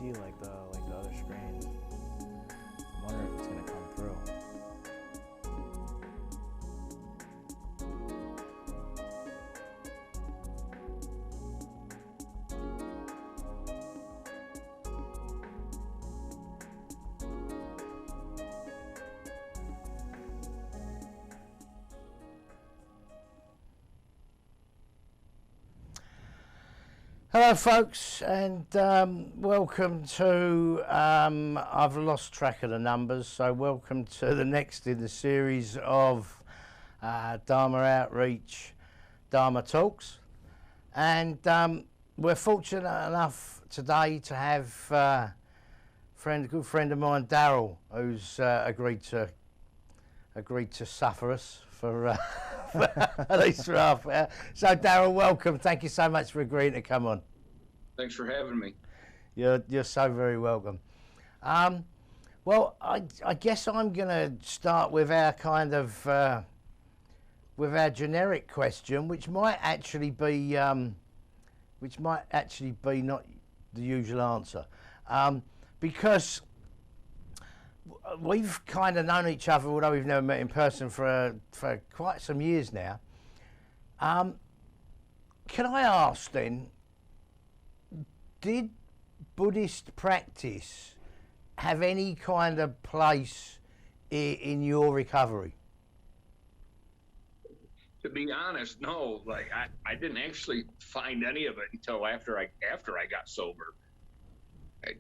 see like the other screens. I'm wondering if it's gonna come through. Hello folks, and welcome to, I've lost track of the numbers, so welcome to the next in the series of Dharma Outreach Dharma Talks. And we're fortunate enough today to have a good friend of mine, Darrall, who's agreed to suffer us for at least for half an hour. So Darrall, welcome. Thank you so much for agreeing to come on. Thanks for having me. You're so very welcome. Well, I guess I'm going to start with our kind of with our generic question, which might actually be not the usual answer, because we've kind of known each other, although we've never met in person for quite some years now. Can I ask then, did Buddhist practice have any kind of place in your recovery? To be honest, no. Like I didn't actually find any of it until after I got sober. I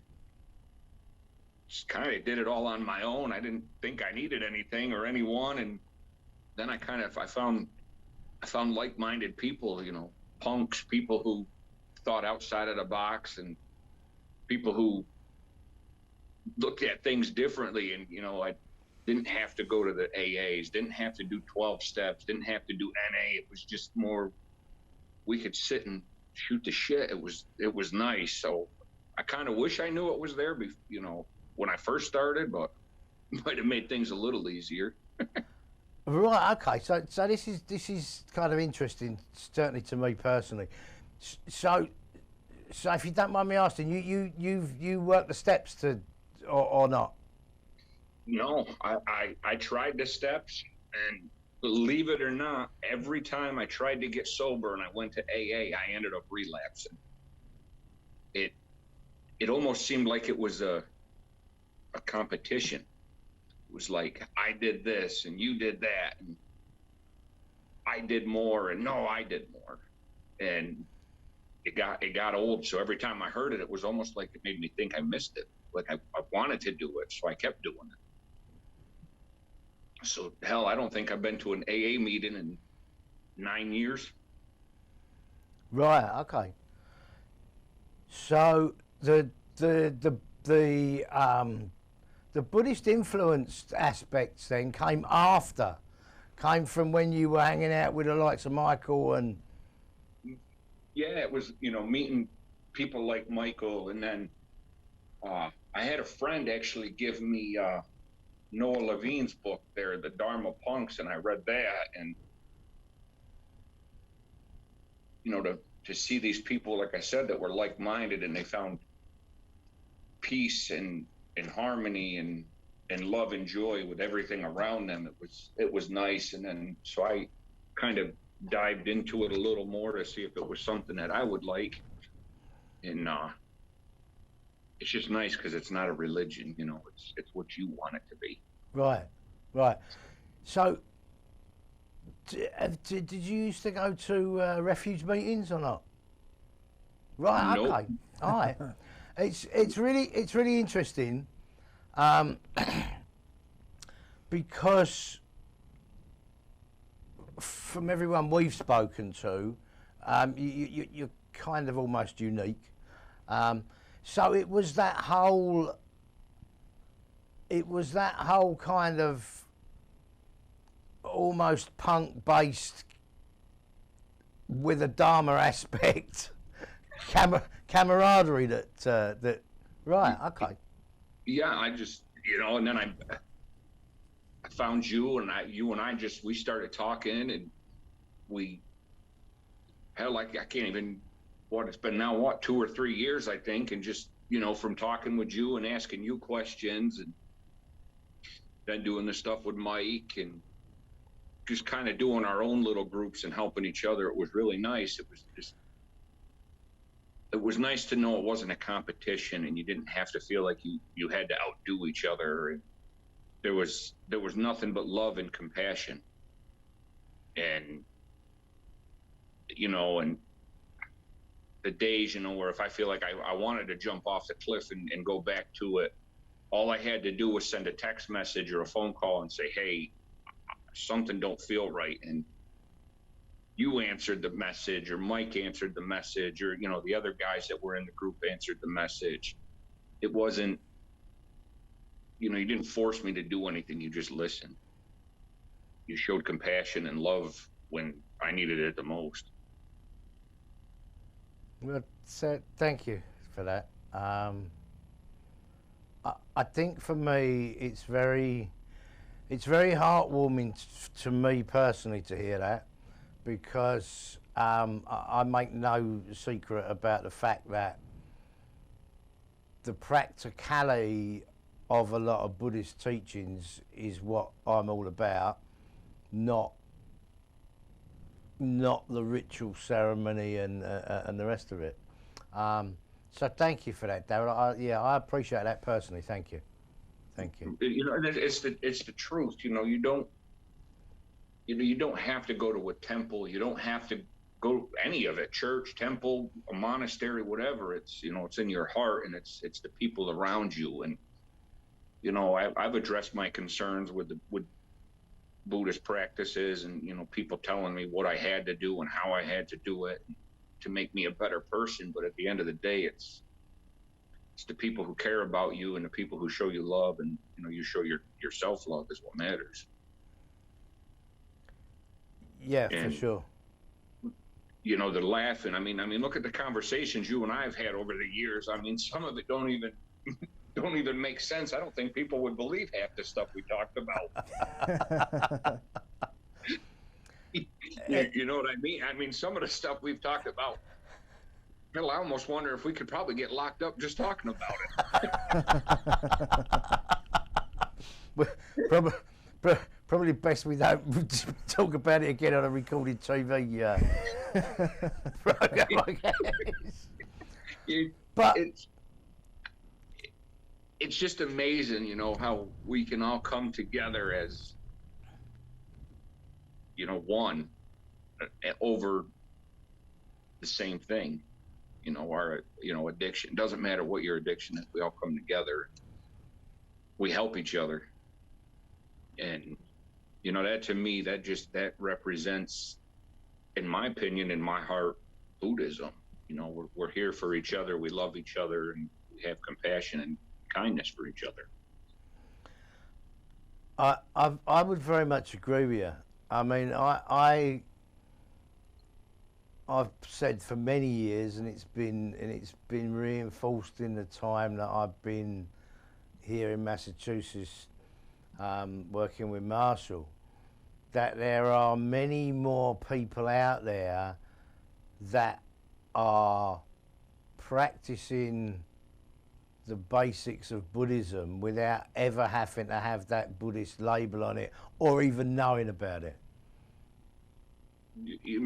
just kind of did it all on my own. I didn't think I needed anything or anyone, and then I found like-minded people, punks, people who thought outside of the box, and people who looked at things differently. And I didn't have to go to the AAs, didn't have to do 12 steps, didn't have to do NA. It was just more, we could sit and shoot the shit. It was nice. So I kind of wish I knew it was there, when I first started, but it might have made things a little easier. Right. Okay. So this is kind of interesting, certainly to me personally. So if you don't mind me asking, you work the steps or not? No, I tried the steps, and believe it or not, every time I tried to get sober and I went to AA, I ended up relapsing. It almost seemed like it was a competition. It was like, I did this and you did that, and I did more, and no, I did more. And it got old. So every time I heard it, it was almost like it made me think I missed it. Like I wanted to do it, so I kept doing it. So hell, I don't think I've been to an AA meeting in 9 years. Right. Okay. So the Buddhist influenced aspects then came from when you were hanging out with the likes of Michael and. Yeah, it was, meeting people like Michael. And then I had a friend actually give me Noah Levine's book there, The Dharma Punks, and I read that. And, to see these people, like I said, that were like-minded, and they found peace and harmony and love and joy with everything around them. It was nice. And then, so I kind of dived into it a little more to see if it was something that I would like. And it's just nice because it's not a religion, it's what you want it to be. Right. So did you used to go to refuge meetings or not? Right. Nope. Okay. All right. It's really interesting, because from everyone we've spoken to, you're kind of almost unique. So it was that whole kind of almost punk-based with a Dharma aspect, camaraderie that. Right. Okay. Yeah, I just and then I found you, and we started talking, and I can't even, it's been now 2 or 3 years, I think, and just from talking with you and asking you questions, and then doing the stuff with Mike, and just kind of doing our own little groups and helping each other. It was really nice. It was nice to know it wasn't a competition, and you didn't have to feel like you had to outdo each other. And there was nothing but love and compassion. And and the days, where if I feel like I wanted to jump off the cliff and go back to it, all I had to do was send a text message or a phone call and say, hey, something don't feel right. And you answered the message, or Mike answered the message, or, the other guys that were in the group answered the message. It wasn't, you didn't force me to do anything. You just listened. You showed compassion and love when I needed it the most. Well, so thank you for that. I think for me, it's very heartwarming to me personally to hear that, because I make no secret about the fact that the practicality of a lot of Buddhist teachings is what I'm all about, not the ritual ceremony and the rest of it. So thank you for that, Darrell. I appreciate that personally. Thank you. It's the truth. You don't have to go to a temple. You don't have to go any of it, church, temple, a monastery, whatever. It's it's in your heart, and it's the people around you. And I've addressed my concerns with Buddhist practices, and people telling me what I had to do and how I had to do it to make me a better person. But at the end of the day, it's the people who care about you and the people who show you love, and you show your self-love is what matters. Yeah, and, for sure. The laughing. I mean, look at the conversations you and I have had over the years. I mean, some of it don't even make sense. I don't think people would believe half the stuff we talked about. You know what I mean? I mean, some of the stuff we've talked about, Bill, I almost wonder if we could probably get locked up just talking about it. Probably best we don't talk about it again on a recorded TV program, I guess. But it's just amazing, how we can all come together as, one, over the same thing, our, addiction. It doesn't matter what your addiction is. We all come together. We help each other. And, that to me, that represents, in my opinion, in my heart, Buddhism. We're here for each other. We love each other, and we have compassion and kindness for each other. I would very much agree with you. I mean, I've said for many years, and it's been reinforced in the time that I've been here in Massachusetts, working with Marshall, that there are many more people out there that are practicing the basics of Buddhism without ever having to have that Buddhist label on it or even knowing about it.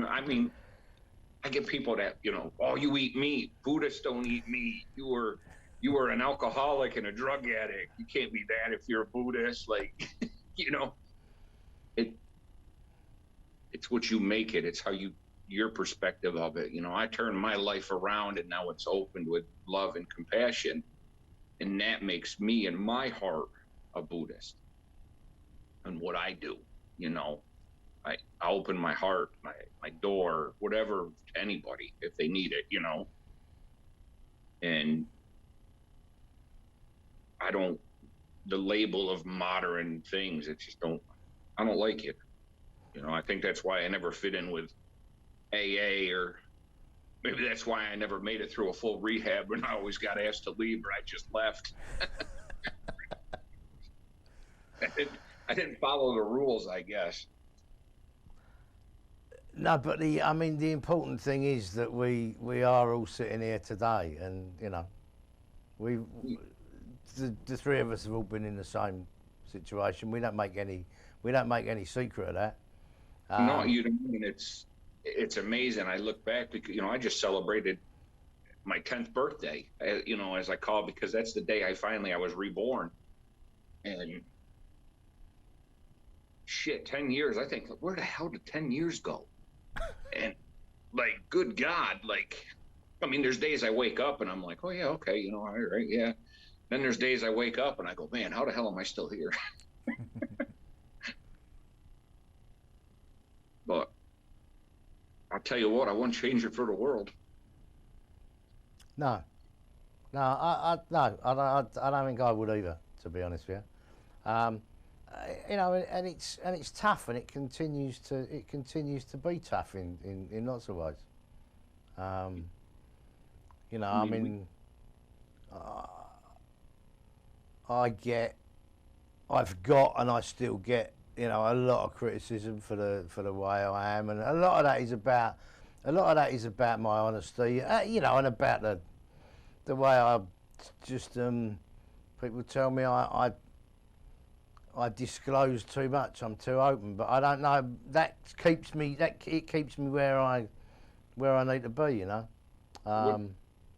I mean, I get people that, oh, you eat meat. Buddhists don't eat meat. You were an alcoholic and a drug addict. You can't be that if you're a Buddhist. Like, it's what you make it. It's how your perspective of it. I turned my life around, and now it's opened with love and compassion. And that makes me, in my heart, a Buddhist. And what I do, I open my heart, my door, whatever, to anybody if they need it, And the label of modern things, I don't like it. I think that's why I never fit in with AA, or maybe that's why I never made it through a full rehab, and I always got asked to leave, or I just left. I didn't follow the rules, I guess. No, but the important thing is that we are all sitting here today, and The three of us have all been in the same situation. We don't make any secret of that. No, you don't. And it's amazing. I look back because I just celebrated my 10th birthday. As I call it, because that's the day I was reborn. And shit, 10 years. I think, where the hell did 10 years go? And like, good God, like, I mean, there's days I wake up and I'm like, oh yeah, okay, all right, yeah. Then there's days I wake up and I go, man, how the hell am I still here? But I'll tell you what, I wouldn't change it for the world. No, I don't think I would either, to be honest with you. And it's tough, and it continues to be tough in lots of ways. I mean, I've got, and I still get, a lot of criticism for the way I am, and a lot of that is about my honesty, and about the way I just people tell me I disclose too much. I'm too open, but I don't know. It keeps me where I need to be.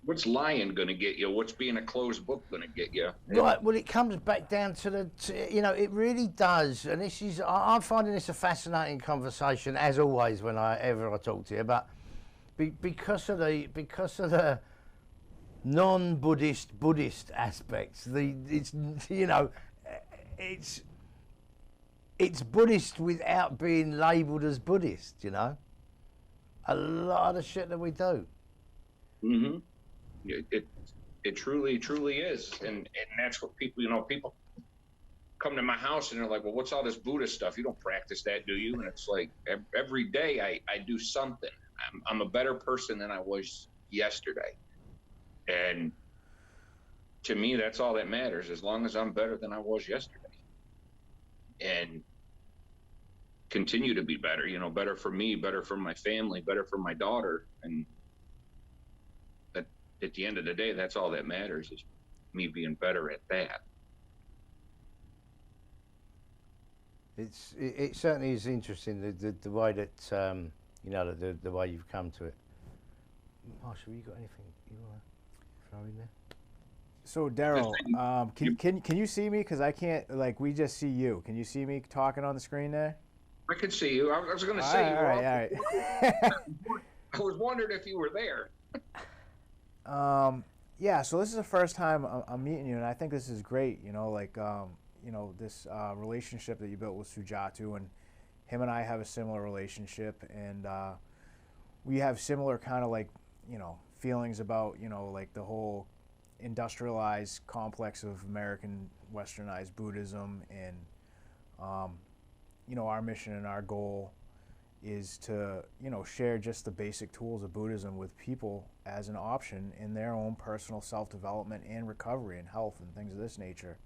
What's lying going to get you? What's being a closed book going to get you? Right. Well, it comes back down to it really does. And I'm finding this a fascinating conversation, as always, whenever I talk to you. But because of the non-Buddhist Buddhist aspects, it's Buddhist without being labelled as Buddhist. A lot of the shit that we do. Mm-hmm. It truly is, and that's what people come to my house and they're like, well, what's all this Buddhist stuff? You don't practice that, do you? And it's like every day I do something. I'm a better person than I was yesterday, and to me that's all that matters. As long as I'm better than I was yesterday, and continue to be better, better for me, better for my family, better for my daughter, and at the end of the day, that's all that matters, is me being better at that. It certainly is interesting the way that the way you've come to it. Marshall, you got anything you want to throw in there? So Darrell, can you see me? Because I can't. Like, we just see you. Can you see me talking on the screen there? I can see you. I was going to say all right. I was wondering if you were there. Yeah, so this is the first time I'm meeting you, and I think this is great, this relationship that you built with Sujatu, and him and I have a similar relationship, and we have similar kind of feelings about, the whole industrialized complex of American westernized Buddhism, and, our mission and our goal is to, share just the basic tools of Buddhism with people as an option in their own personal self-development and recovery and health and things of this nature.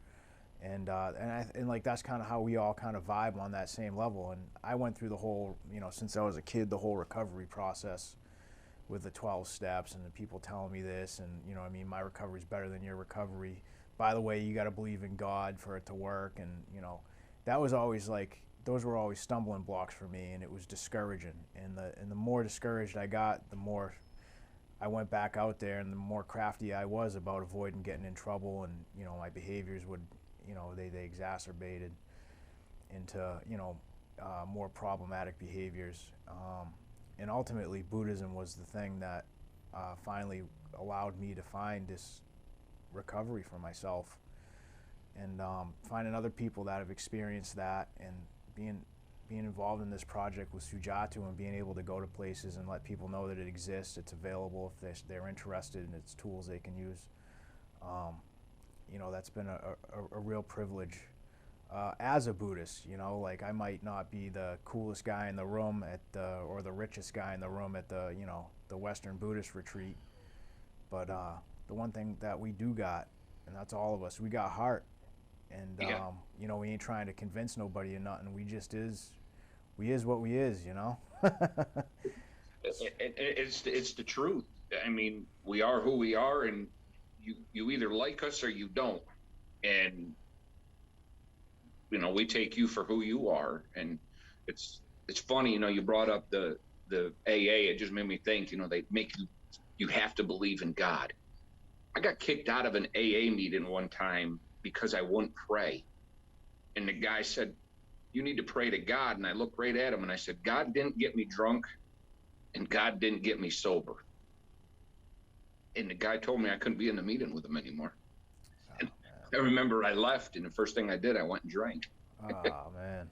And that's kind of how we all kind of vibe on that same level. And I went through the whole, since I was a kid, the whole recovery process with the 12 steps and the people telling me this, and, my recovery is better than your recovery. By the way, you got to believe in God for it to work. And, that was always those were always stumbling blocks for me, and it was discouraging. And the more discouraged I got, the more I went back out there, and the more crafty I was about avoiding getting in trouble. And my behaviors would, they exacerbated into more problematic behaviors. And ultimately, Buddhism was the thing that finally allowed me to find this recovery for myself, and finding other people that have experienced that, and being involved in this project with Sujatu, and being able to go to places and let people know that it exists, it's available if they're interested, and it's tools they can use. That's been a real privilege as a Buddhist. I might not be the coolest guy in the room or the richest guy in the room at the Western Buddhist retreat, but the one thing that we do got, and that's all of us, we got heart. And we ain't trying to convince nobody or nothing. We just is what we is. It's the truth. I mean, we are who we are, and you either like us or you don't, and we take you for who you are. And it's funny, you brought up the AA. It just made me think, they make you have to believe in God. I got kicked out of an AA meeting one time because I wouldn't pray. And the guy said, you need to pray to God. And I looked right at him and I said, God didn't get me drunk and God didn't get me sober. And the guy told me I couldn't be in the meeting with him anymore. And I remember I left, and the first thing I did, I went and drank. Oh, man.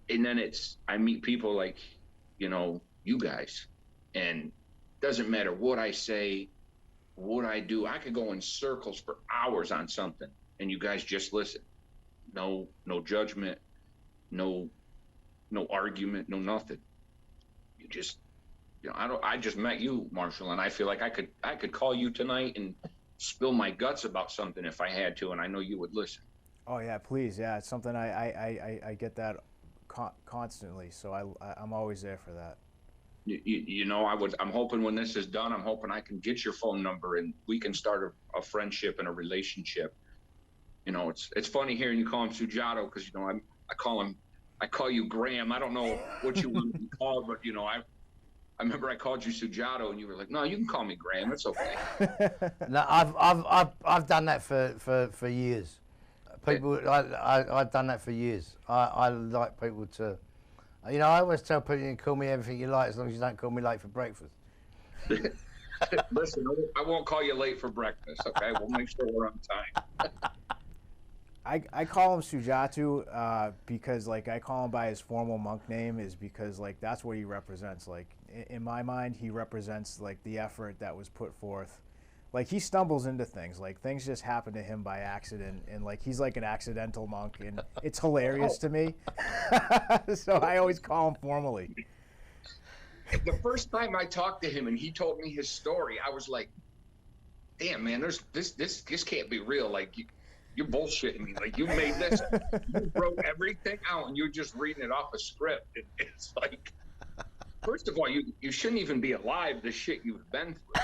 And then I meet people like, you guys, and it doesn't matter what I say, what I do. I could go in circles for hours on something, and you guys just listen. No judgment, no argument, no nothing. You just, I just met you, Marshall, and I feel like I could call you tonight and spill my guts about something if I had to, and I know you would listen. Oh yeah, please, yeah. It's something I get that constantly, so I'm always there for that. I'm hoping when this is done, I'm hoping I can get your phone number and we can start a friendship and a relationship. It's funny hearing you call him Sujato, because I call you Graham. I don't know what you want to be called, but I remember I called you Sujato, and you were like, "No, you can call me Graham. It's okay." No, I've done that for years. People, I've done that for years. I like people to, I always tell people, you can call me everything you like as long as you don't call me late for breakfast. Listen, I won't call you late for breakfast. Okay, we'll make sure we're on time. I call him Sujatu because, like, I call him by his formal monk name, is because, like, that's what he represents. Like, in my mind, he represents, like, the effort that was put forth. Like, he stumbles into things. Like, things just happen to him by accident, and, like, he's like an accidental monk, and it's hilarious to me. So I always call him formally. The first time I talked to him and he told me his story, I was like, damn, man, this can't be real. Like, you're bullshitting me. Like, you made this, you wrote everything out and you're just reading it off a script. It's like, first of all, you shouldn't even be alive, the shit you've been through.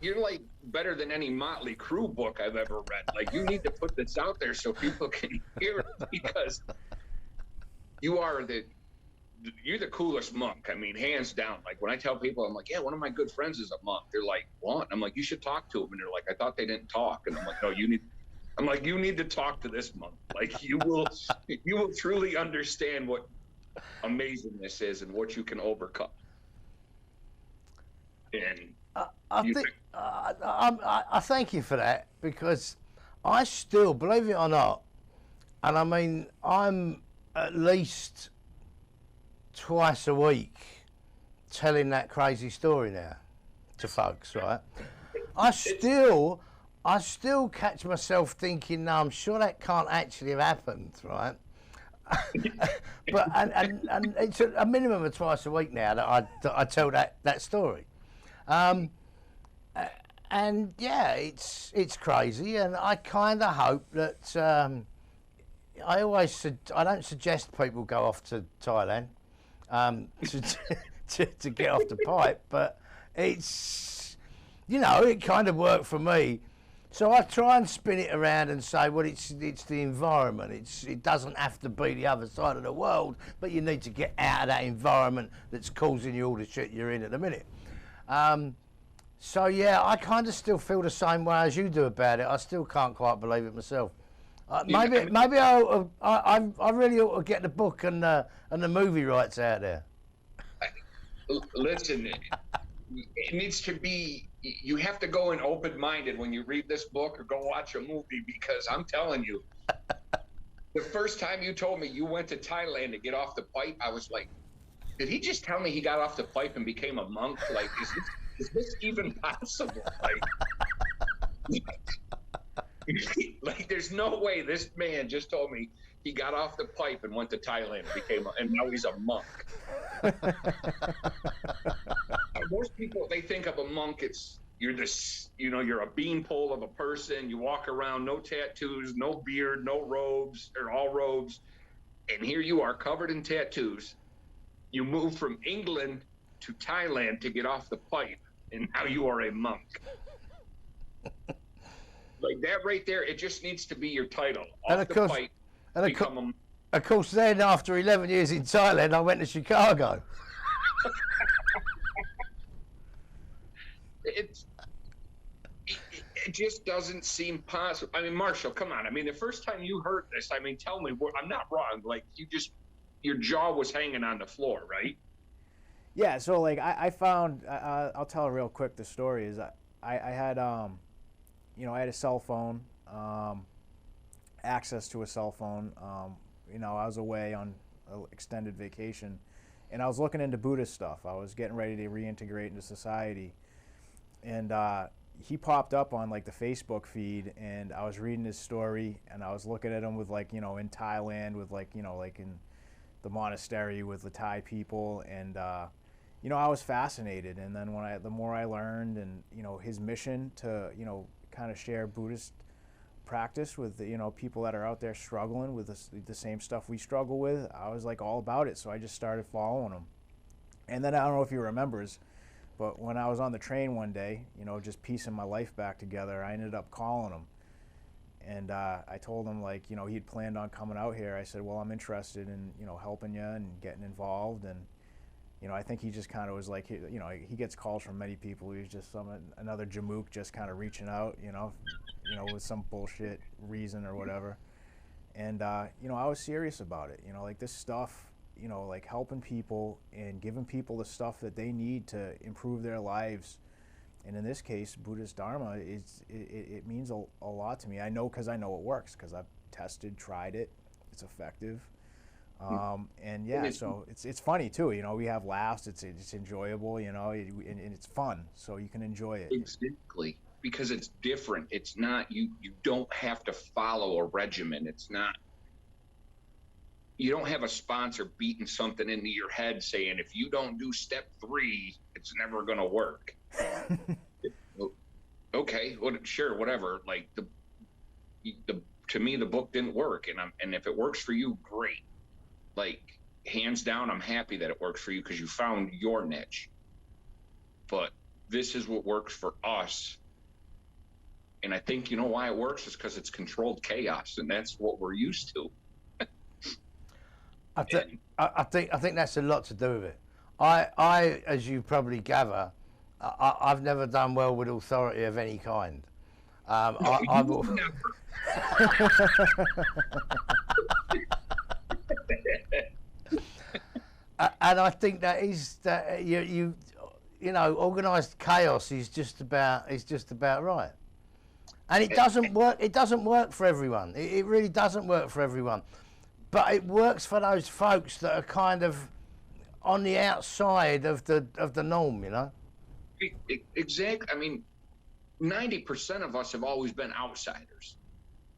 You're like better than any Motley Crue book I've ever read. Like, you need to put this out there so people can hear it, because you're the coolest monk. I mean, hands down. Like, when I tell people, I'm like, yeah, one of my good friends is a monk. They're like, what? I'm like, you should talk to him. And they're like, I thought they didn't talk. And I'm like, no, you need to talk to this monk. Like, you will truly understand what amazing this is and what you can overcome. And I thank you for that, because I still, believe it or not, and I mean, I'm at least twice a week telling that crazy story now to folks, right? I still catch myself thinking, no, I'm sure that can't actually have happened, right? But and it's a minimum of twice a week now that I tell that story. And yeah, it's crazy, and I kind of hope that I don't suggest people go off to Thailand to get off the pipe, but it's, it kind of worked for me. So I try and spin it around and say, well, it's the environment. It doesn't have to be the other side of the world, but you need to get out of that environment that's causing you all the shit you're in at the minute. So yeah, I kind of still feel the same way as you do about it. I still can't quite believe it myself. Maybe I really ought to get the book and the movie rights out there. Listen, it needs to be. You have to go in open-minded when you read this book or go watch a movie, because I'm telling you, the first time you told me you went to Thailand to get off the pipe, I was like, did he just tell me he got off the pipe and became a monk? Like, is this even possible? Like, there's no way this man just told me he got off the pipe and went to Thailand and now he's a monk. Most people, they think of a monk, you're a beanpole of a person. You walk around, no tattoos, no beard, no robes, or all robes. And here you are covered in tattoos. You moved from England to Thailand to get off the pipe, and now you are a monk. Like that right there, it just needs to be your title. And Off of the course, pipe, and become a... of course, then after 11 years in Thailand, I went to Chicago. It just doesn't seem possible. I mean, Marshall, come on. I mean, the first time you heard this, I mean, tell me, I'm not wrong. Like, your jaw was hanging on the floor, right? Yeah, so like I found, I'll tell real quick the story is I had, you know, I had a cell phone, access to a cell phone. You know, I was away on an extended vacation, and I was looking into Buddhist stuff. I was getting ready to reintegrate into society, and he popped up on like the Facebook feed, and I was reading his story, and I was looking at him with like, you know, in Thailand with like, you know, like in the monastery with the Thai people, and you know, I was fascinated. And then the more I learned, and you know, his mission to, you know, kind of share Buddhist practice with, you know, people that are out there struggling with the same stuff we struggle with, I was like all about it. So I just started following him. And then I don't know if he remembers, but when I was on the train one day, you know, just piecing my life back together, I ended up calling him. And I told him, like, you know, he'd planned on coming out here. I said, well, I'm interested in, you know, helping you and getting involved. And, you know, I think he just kind of was like, you know, he gets calls from many people. He's just another jamook just kind of reaching out, you know, with some bullshit reason or whatever. And, you know, I was serious about it. You know, like this stuff, you know, like helping people and giving people the stuff that they need to improve their lives. And in this case, Buddhist Dharma, it means a lot to me. I know because I know it works, because I've tested, tried it. It's effective. And yeah, so it's funny too. You know, we have laughs. It's enjoyable. You know, and it's fun, so you can enjoy it. Exactly, because it's different. It's not you don't have to follow a regimen. It's not. You don't have a sponsor beating something into your head saying, if you don't do step 3, it's never going to work. Okay, sure, whatever. Like to me, the book didn't work, and if it works for you, great. Like, hands down, I'm happy that it works for you because you found your niche. But this is what works for us. And I think, you know why it works is because it's controlled chaos, and that's what we're used to. I think that's a lot to do with it. I as you probably gather, I've never done well with authority of any kind. I've and I think that is that you know, organised chaos is just about right. And it doesn't work. It doesn't work for everyone. It really doesn't work for everyone. But it works for those folks that are kind of on the outside of the norm, you know. Exactly. I mean, 90% of us have always been outsiders.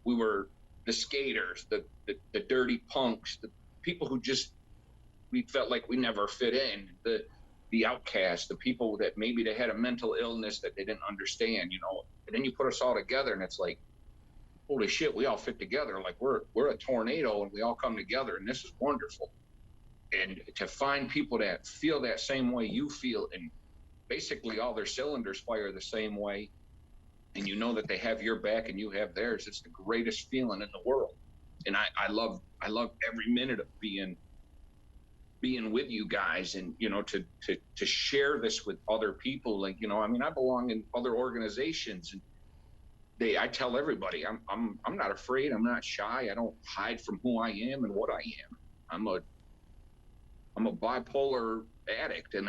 We were the skaters, the dirty punks, the people who just, we felt like we never fit in, the outcasts, the people that maybe they had a mental illness that they didn't understand, you know. And then you put us all together, and it's like, holy shit, we all fit together. Like we're a tornado, and we all come together, and this is wonderful. And to find people that feel that same way you feel, and basically all their cylinders fire the same way, and you know that they have your back and you have theirs, it's the greatest feeling in the world. And I love every minute of being with you guys, and you know, to share this with other people. Like, you know, I mean, I belong in other organizations, and I tell everybody, I'm not afraid. I'm not shy. I don't hide from who I am and what I am. I'm a bipolar addict, and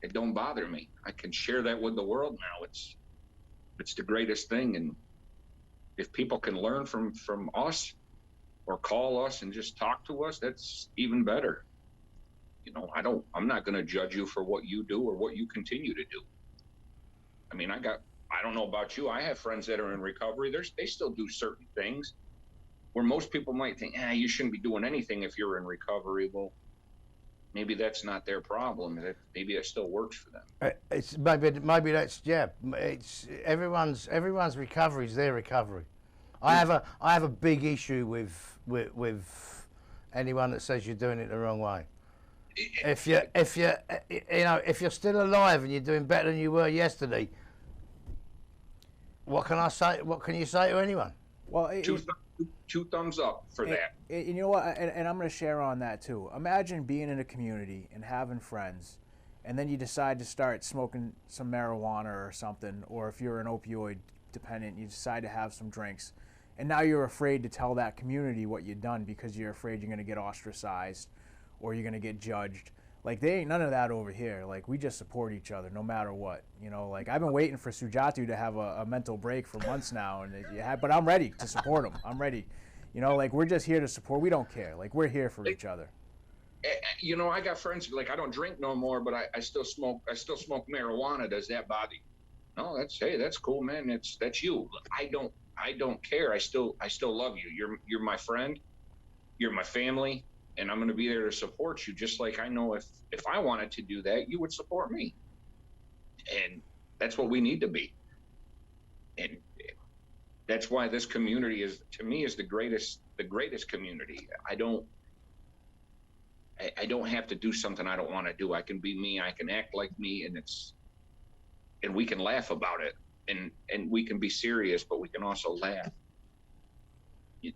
it don't bother me. I can share that with the world now. It's the greatest thing. And if people can learn from us or call us and just talk to us, that's even better. You know, I'm not going to judge you for what you do or what you continue to do. I mean, I don't know about you. I have friends that are in recovery. They still do certain things where most people might think, you shouldn't be doing anything if you're in recovery. Well, maybe that's not their problem. Maybe it still works for them. It's maybe that's, yeah. It's everyone's recovery is their recovery. I have a big issue with anyone that says you're doing it the wrong way. if you're still alive and you're doing better than you were yesterday, what can I say? What can you say to anyone? Well, two thumbs up for that. You know what? And I'm going to share on that too. Imagine being in a community and having friends, and then you decide to start smoking some marijuana or something, or if you're an opioid dependent, you decide to have some drinks, and now you're afraid to tell that community what you've done because you're afraid you're going to get ostracized or you're going to get judged. Like, there ain't none of that over here. Like, we just support each other no matter what. You know, like, I've been waiting for Sujatu to have a mental break for months now, but I'm ready to support him. I'm ready. You know, like, we're just here to support. We don't care. Like, we're here for each other. You know, I got friends, like, I don't drink no more, but I still smoke marijuana. Does that bother you? No, that's cool, man. That's you. I don't care. I still love you. You're my friend. You're my family. And I'm going to be there to support you, just like I know if I wanted to do that, you would support me. And that's what we need to be. And that's why this community to me, is the greatest community. I don't have to do something I don't want to do. I can be me. I can act like me, and we can laugh about it. And we can be serious, but we can also laugh. I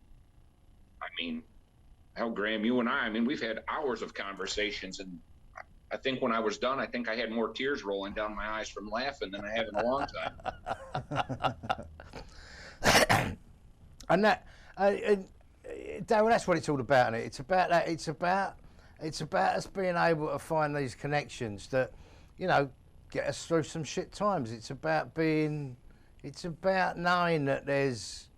mean, hell, Graham, you and I mean, we've had hours of conversations, and I think when I was done, I think I had more tears rolling down my eyes from laughing than I have in a long time. And that, Darrell, that's what it's all about, isn't it? It's about that. It's about us being able to find these connections that, you know, get us through some shit times. It's about knowing that there's,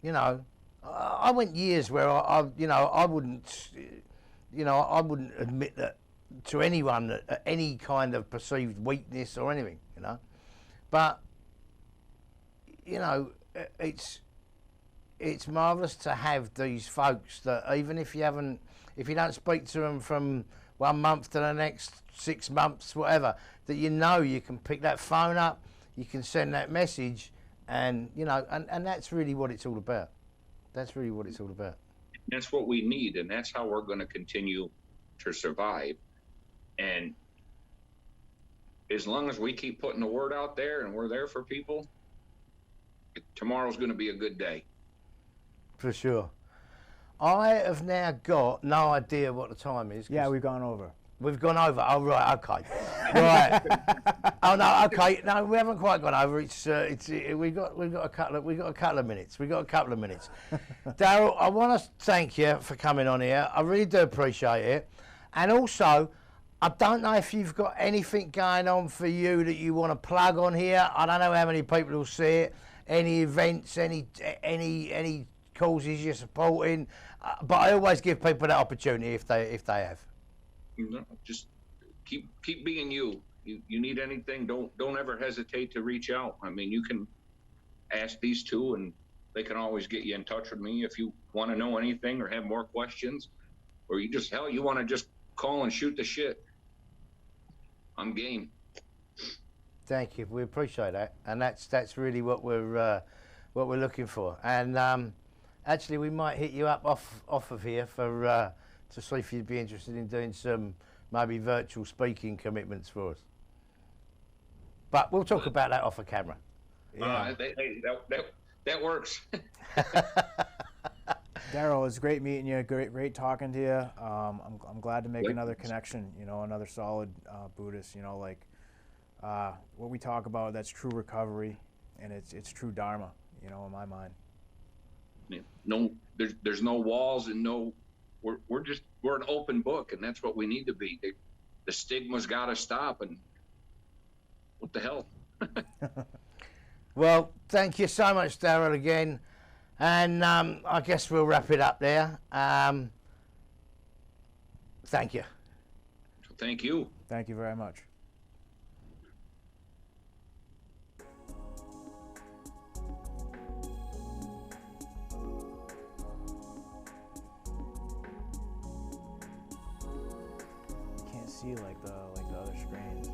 you know, I went years where I wouldn't admit that to anyone that any kind of perceived weakness or anything, you know. But, you know, it's marvellous to have these folks that even if you don't speak to them from 1 month to the next 6 months, whatever, that you know you can pick that phone up, you can send that message, and, you know, and that's really what it's all about. That's really what it's all about. That's what we need, and that's how we're going to continue to survive. And as long as we keep putting the word out there and we're there for people, tomorrow's going to be a good day. For sure. I have now got no idea what the time is. Yeah, we've gone over. We've gone over. Oh, right, okay. Right. Oh no, okay. No, we haven't quite gone over. We've got a couple of minutes. Darrell, I want to thank you for coming on here. I really do appreciate it. And also, I don't know if you've got anything going on for you that you want to plug on here. I don't know how many people will see it. Any events, any causes you're supporting. But I always give people that opportunity if they have. No, just keep being you. You need anything, don't ever hesitate to reach out. I mean, you can ask these two, and they can always get you in touch with me if you want to know anything or have more questions, or you want to just call and shoot the shit. I'm game. Thank you. We appreciate that, and that's really what we're looking for. And actually, we might hit you up off of here for. To see if you'd be interested in doing some maybe virtual speaking commitments for us. But we'll talk about that off of camera. Yeah. That works. Darrell, it's great meeting you. Great talking to you. I'm glad to make another connection. You know, another solid Buddhist. You know, like what we talk about. That's true recovery, and it's true Dharma. You know, in my mind. Yeah. No, there's no walls and no. We're an open book, and that's what we need to be. The stigma's got to stop, and what the hell? Well, thank you so much, Darrell, again, and I guess we'll wrap it up there. Thank you. Thank you. Thank you very much. See like the other screens.